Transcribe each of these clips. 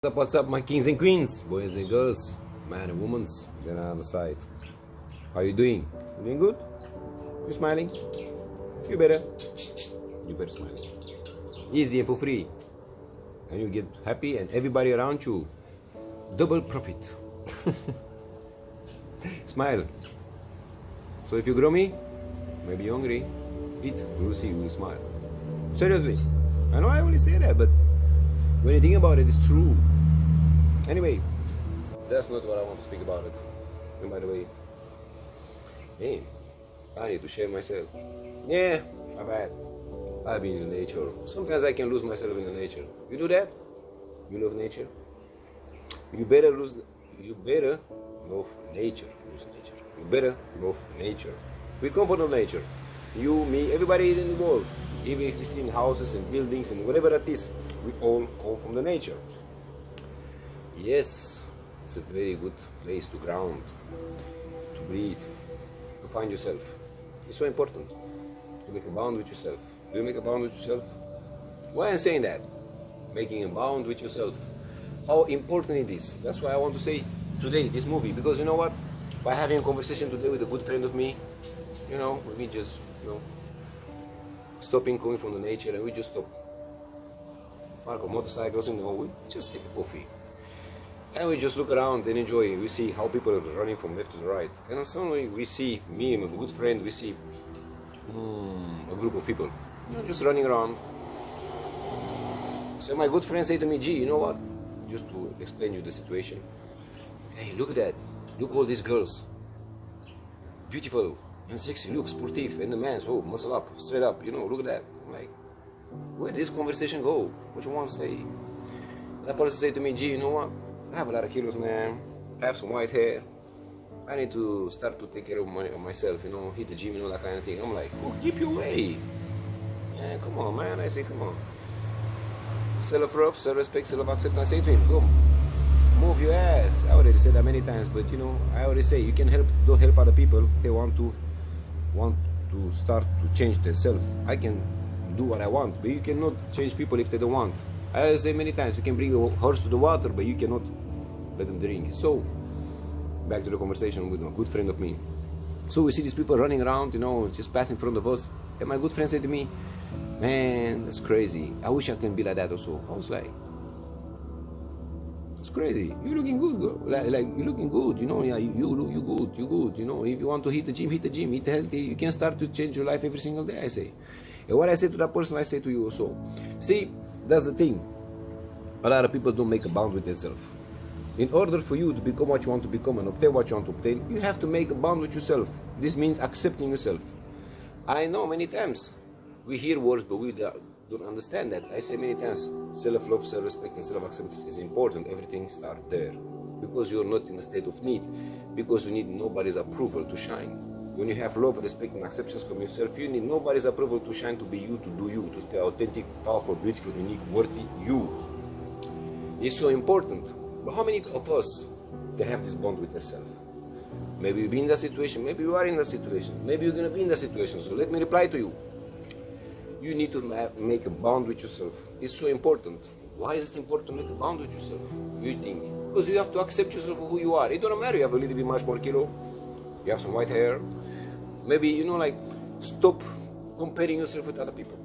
What's up, my kings and queens, boys and girls, man and women, then on the side. How you doing? You doing good? You smiling? You better. You better smile. Easy and for free. And you get happy and everybody around you. Double profit. Smile. So if you grow me, maybe you're hungry, eat, we will see, we will smile. Seriously. I know I only say that, but when you think about it, it's true. Anyway, that's not what I want to speak about it. And by the way, hey, I need to share myself. Yeah, my bad. I've been in nature. Sometimes I can lose myself in the nature. You do that? You love nature? You better love nature. You better love nature. We come from nature. You, me, everybody in the world. Even if it's in houses and buildings and whatever it is, we all come from the nature. Yes, it's a very good place to ground, to breathe, to find yourself. It's so important to make a bond with yourself. Do you make a bond with yourself? Why I'm saying that? Making a bond with yourself. How important it is. That's why I want to say today this movie, because you know what? By having a conversation today with a good friend of me, we just, stopping coming from the nature, and we just stop. Park of motorcycles, we just take a coffee. And we just look around and enjoy. We see how people are running from left to the right. And suddenly we see, me and my good friend, we see a group of people, just running around. So my good friend said to me, gee, you know what? Just to explain you the situation. Hey, look at that. Look all these girls. Beautiful and sexy, look, sportive. And the man's, muscle up, straight up, look at that. I'm like, where did this conversation go? What you want to say? That person said to me, gee, you know what? I have a lot of kilos, man. I have some white hair. I need to start to take care of myself, hit the gym, that kind of thing. I'm like, keep your way. Yeah, come on, man. I say, come on. Self-love, self-respect, self-acceptance. I say to him, go, move your ass. I already said that many times, but I already say you can don't help other people. They want to start to change themselves. I can do what I want, but you cannot change people if they don't want. I say many times, you can bring a horse to the water, but you cannot let them drink. So, back to the conversation with a good friend of me. So we see these people running around, just passing in front of us. And my good friend said to me, man, that's crazy. I wish I can be like that also. I was like, it's crazy. You're looking good, girl. Like you're looking good, Yeah, you good. If you want to hit the gym, eat healthy. You can start to change your life every single day, I say. And what I say to that person, I say to you also. See, that's the thing. A lot of people don't make a bond with themselves. In order for you to become what you want to become and obtain what you want to obtain, you have to make a bond with yourself. This means accepting yourself. I know many times we hear words, but we don't understand that. I say many times, self-love, self-respect, and self-acceptance is important. Everything starts there. Because you're not in a state of need. Because you need nobody's approval to shine. When you have love, respect, and acceptance from yourself, you need nobody's approval to shine, to be you, to do you, to stay authentic, powerful, beautiful, unique, worthy you. It's so important. But how many of us they have this bond with yourself? Maybe you've been in that situation, maybe you are in that situation, maybe you're going to be in that situation. So let me reply to you. You need to make a bond with yourself. It's so important. Why is it important to make a bond with yourself? You think? Because you have to accept yourself for who you are. It doesn't matter you have a little bit much more kilo, you have some white hair. Maybe, stop comparing yourself with other people.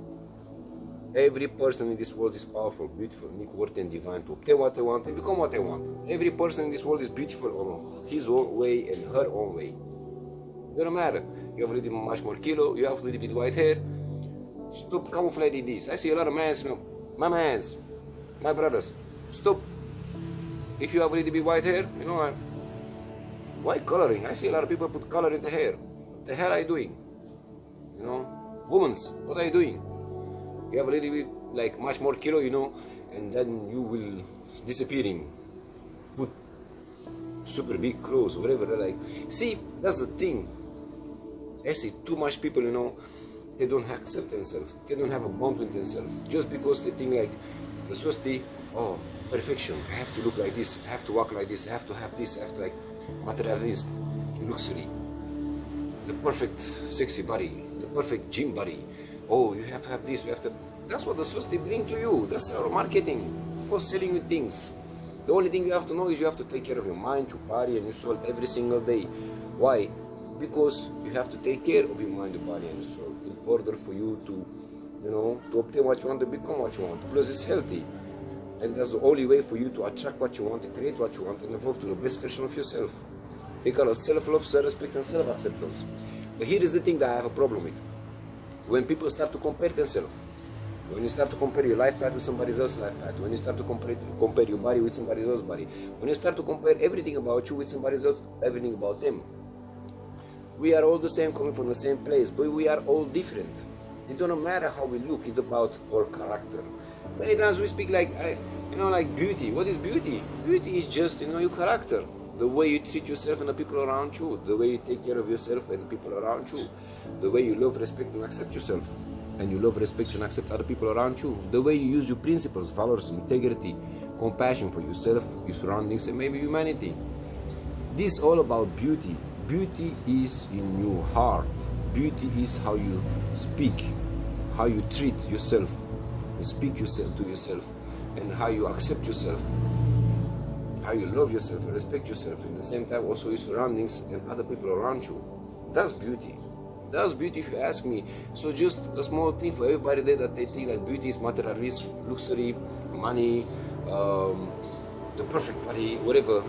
Every person in this world is powerful, beautiful, unique, worthy, and divine to obtain what they want and become what they want. Every person in this world is beautiful on his own way and her own way. It doesn't matter. You have a little bit much more kilo, you have a little bit white hair. Stop camouflaging this. I see a lot of my mans, my brothers. Stop. If you have a little bit white hair, why coloring? I see a lot of people put color in the hair. What the hell are you doing? Women, what are you doing? You have a little bit, much more kilo, and then you will disappearing. Put super big clothes, whatever they like. See, that's the thing. I see too much people, they don't accept themselves. They don't have a bond with themselves. Just because they think the society, perfection. I have to look like this. I have to walk like this. I have to have this. I have to materialism, luxury. The perfect sexy body, the perfect gym body. You have to have this, you have to. That's what the society bring to you. That's our marketing for selling you things. The only thing you have to know is you have to take care of your mind, your body, and your soul every single day. Why? Because you have to take care of your mind, your body, and your soul in order for you to, to obtain what you want, to become what you want. Plus, it's healthy. And that's the only way for you to attract what you want, to create what you want, and evolve to the best version of yourself. They call it self-love, self-respect, and self-acceptance. But here is the thing that I have a problem with. When people start to compare themselves, when you start to compare your life path with somebody else's life path, when you start to compare your body with somebody else's body, when you start to compare everything about you with somebody else, everything about them. We are all the same, coming from the same place, but we are all different. It doesn't matter how we look, it's about our character. Many times we speak like beauty. What is beauty? Beauty is just, your character. The way you treat yourself and the people around you. The way you take care of yourself and the people around you. The way you love, respect, and accept yourself. And you love, respect, and accept other people around you. The way you use your principles, values, integrity, compassion for yourself, your surroundings, and maybe humanity. This is all about beauty. Beauty is in your heart. Beauty is how you speak, how you treat yourself, you speak yourself to yourself, and how you accept yourself, how you love yourself and respect yourself. At the same time, also your surroundings and other people around you. That's beauty. That's beauty if you ask me. So just a small thing for everybody there that they think that beauty is materialism, luxury, money, the perfect body, whatever,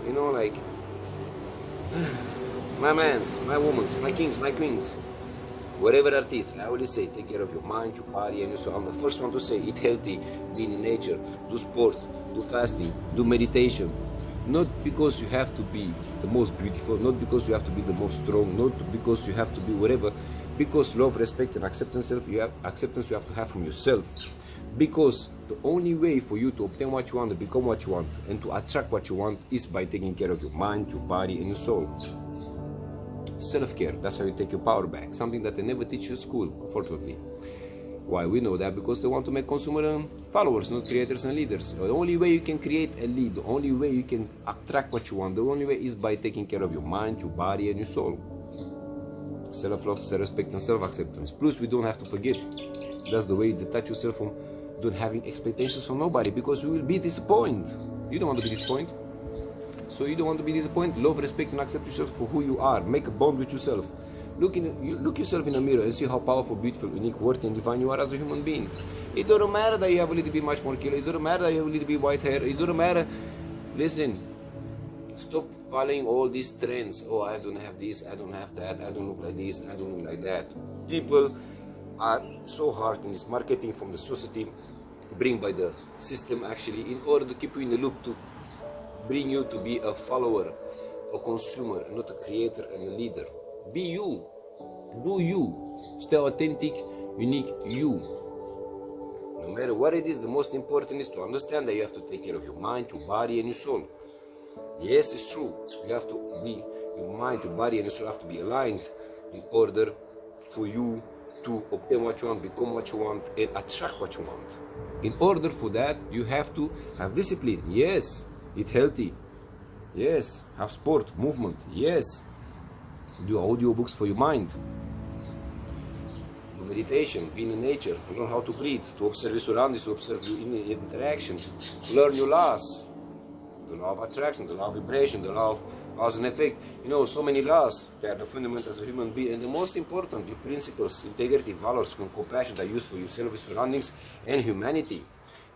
my mans, my womans, my kings, my queens, whatever that is. I always say, take care of your mind, your body, and your soul. I'm the first one to say, eat healthy, be in nature, do sport, do fasting, do meditation. Not because you have to be the most beautiful, not because you have to be the most strong, not because you have to be whatever, because love, respect, and acceptance you have to have from yourself. Because the only way for you to obtain what you want, to become what you want, and to attract what you want is by taking care of your mind, your body, and your soul. Self-care, that's how you take your power back. Something that they never teach you at school, unfortunately. Why we know that? Because they want to make consumer followers, not creators and leaders. The only way you can create a lead, the only way you can attract what you want, the only way is by taking care of your mind, your body, and your soul. Self-love, self-respect, and self-acceptance. Plus, we don't have to forget, that's the way you detach yourself from not having expectations from nobody, because you will be disappointed. You don't want to be disappointed. So you don't want to be disappointed. Love, respect, and accept yourself for who you are. Make a bond with yourself. Look yourself in a mirror and see how powerful, beautiful, unique, worthy, and divine you are as a human being. It doesn't matter that you have a little bit much more kilos. It doesn't matter that you have a little bit white hair. It doesn't matter. Listen, stop following all these trends. Oh, I don't have this, I don't have that, I don't look like this, I don't look like that. People are so hard in this marketing from the society, bring by the system actually, in order to keep you in the loop, to bring you to be a follower, a consumer, and not a creator and a leader. Be you. Do you. Stay authentic, unique you. No matter what it is, the most important is to understand that you have to take care of your mind, your body, and your soul. Yes, it's true. You have to be, your mind, your body, and your soul have to be aligned in order for you to obtain what you want, become what you want, and attract what you want. In order for that, you have to have discipline. Yes. Eat healthy. Yes. Have sport, movement. Yes. Do audiobooks for your mind. Do meditation, be in nature, learn how to breathe, to observe your surroundings, to observe your interactions, learn your laws. The law of attraction, the law of vibration, the law of cause and effect. So many laws. They are the fundamentals of a human being. And the most important, the principles, integrity, values, and compassion that you use for yourself, your surroundings, and humanity.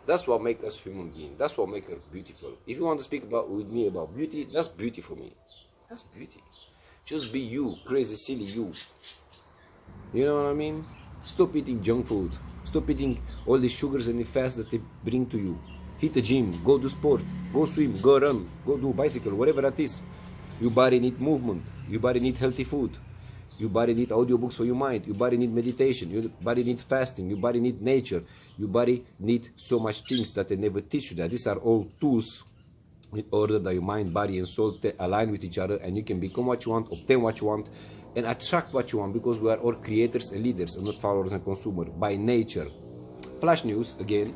That's what makes us human beings. That's what makes us beautiful. If you want to speak with me about beauty, that's beauty for me. That's beauty. Just be you, crazy, silly you. You know what I mean? Stop eating junk food. Stop eating all the sugars and the fats that they bring to you. Hit the gym, go do sport, go swim, go run, go do bicycle, whatever that is. Your body needs movement. Your body needs healthy food. Your body needs audiobooks for your mind. Your body needs meditation. Your body needs fasting. Your body needs nature. Your body needs so much things that they never teach you that. These are all tools in order that your mind, body, and soul align with each other, and you can become what you want, obtain what you want, and attract what you want, because we are all creators and leaders and not followers and consumers by nature. Flash news again,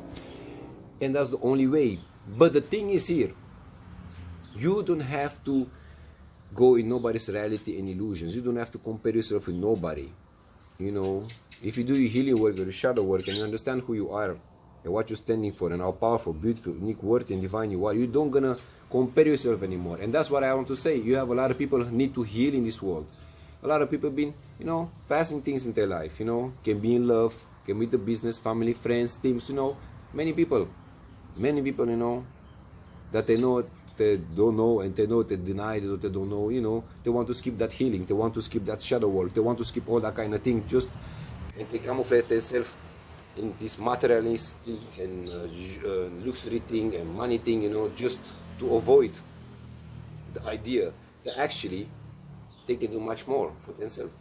and that's the only way. But the thing is here, you don't have to go in nobody's reality and illusions. You don't have to compare yourself with nobody. If you do your healing work or your shadow work and you understand who you are, and what you're standing for and how powerful, beautiful, unique, worthy, and divine you are, you don't gonna compare yourself anymore. And that's what I want to say. You have a lot of people who need to heal in this world. A lot of people been, passing things in their life, can be in love, can be the business, family, friends, teams, many people, that they know they don't know, and they know they deny it, or they don't know, they want to skip that healing, they want to skip that shadow work, they want to skip all that kind of thing, and they camouflage themselves in this materialist and luxury thing and money thing, just to avoid the idea that actually they can do much more for themselves.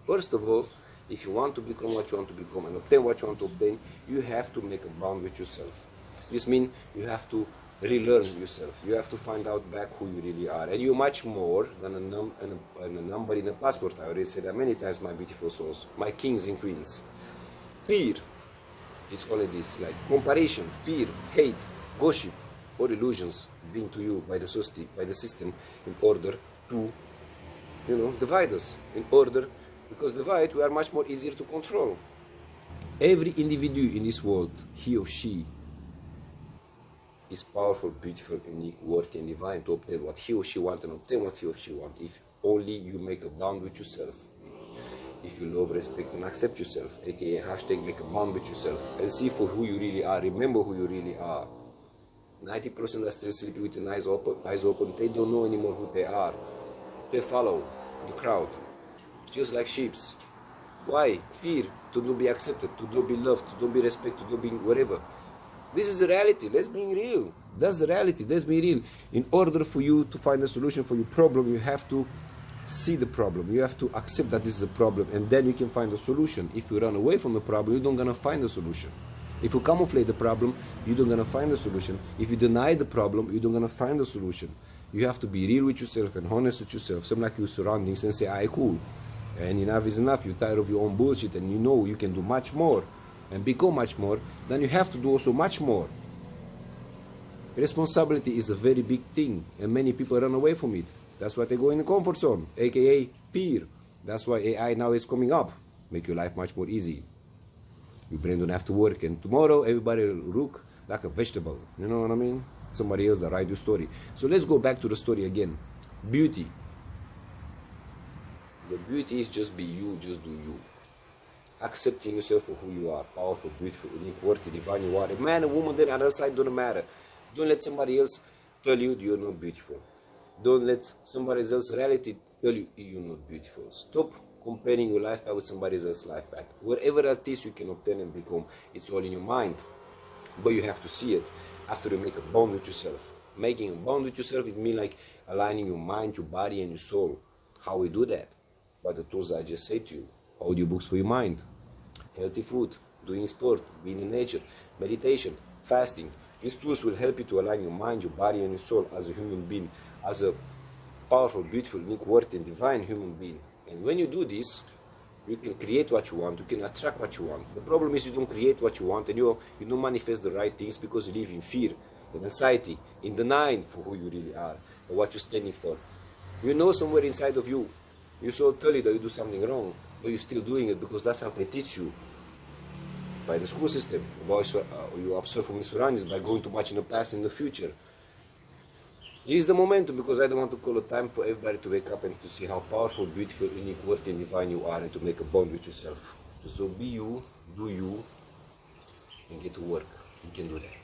First of all, if you want to become what you want to become and obtain what you want to obtain, you have to make a bond with yourself. This means you have to relearn yourself. You have to find out back who you really are. And you're much more than a number in a passport. I already said that many times, my beautiful souls, my kings and queens. Fear is all it is, like comparison, fear, hate, gossip, or illusions being to you by the society, by the system, in order to, divide us. Because divide, we are much more easier to control. Every individual in this world, he or she, is powerful, beautiful, unique, worthy, and divine to obtain what he or she wants and obtain what he or she wants. If only you make a bond with yourself. If you love, respect, and accept yourself, aka hashtag make a bond with yourself, and see for who you really are, remember who you really are. 90% are still sleeping with their eyes open, they don't know anymore who they are. They follow the crowd, just like sheep. Why? Fear, to not be accepted, to not be loved, to not be respected, to not be whatever. This is the reality. Let's be real. That's the reality. Let's be real. In order for you to find a solution for your problem, you have to see the problem. You have to accept that this is a problem, and then you can find a solution. If you run away from the problem, you're not gonna find a solution. If you camouflage the problem, you're not gonna find a solution. If you deny the problem, you're not gonna find a solution. You have to be real with yourself and honest with yourself. Something like your surroundings, and say, "I cool." And enough is enough. You're tired of your own bullshit, and you know you can do much more and become much more. Then you have to do also much more. Responsibility is a very big thing, and many people run away from it. That's why they go in the comfort zone, aka fear. That's why AI now is coming up. Make your life much more easy. Your brain don't have to work, and tomorrow everybody will look like a vegetable. You know what I mean? Somebody else that write your story. So let's go back to the story again. Beauty. The beauty is just be you, just do you. Accepting yourself for who you are, powerful, beautiful, unique, worthy, divine you are. A man, a woman, the other side don't matter. Don't let somebody else tell you you're not beautiful. Don't let somebody else's reality tell you you're not beautiful. Stop comparing your life path with somebody else's life path. Wherever that is you can obtain and become, it's all in your mind. But you have to see it after you make a bond with yourself. Making a bond with yourself is mean like aligning your mind, your body, and your soul. How we do that? By the tools I just said to you. Audiobooks for your mind, healthy food, doing sport, being in nature, meditation, fasting. These tools will help you to align your mind, your body, and your soul as a human being, as a powerful, beautiful, unique, worthy, and divine human being. And when you do this, you can create what you want, you can attract what you want. The problem is you don't create what you want, and you don't manifest the right things because you live in fear, in anxiety, in denying for who you really are and what you're standing for. You know somewhere inside of you, you're so totally that you do something wrong, but you're still doing it because that's how they teach you by the school system. You observe from your surroundings by going too much in the past and the future. Here's the momentum, because I don't want to call a time for everybody to wake up and to see how powerful, beautiful, unique, worthy, and divine you are, and to make a bond with yourself. So be you, do you, and get to work. You can do that.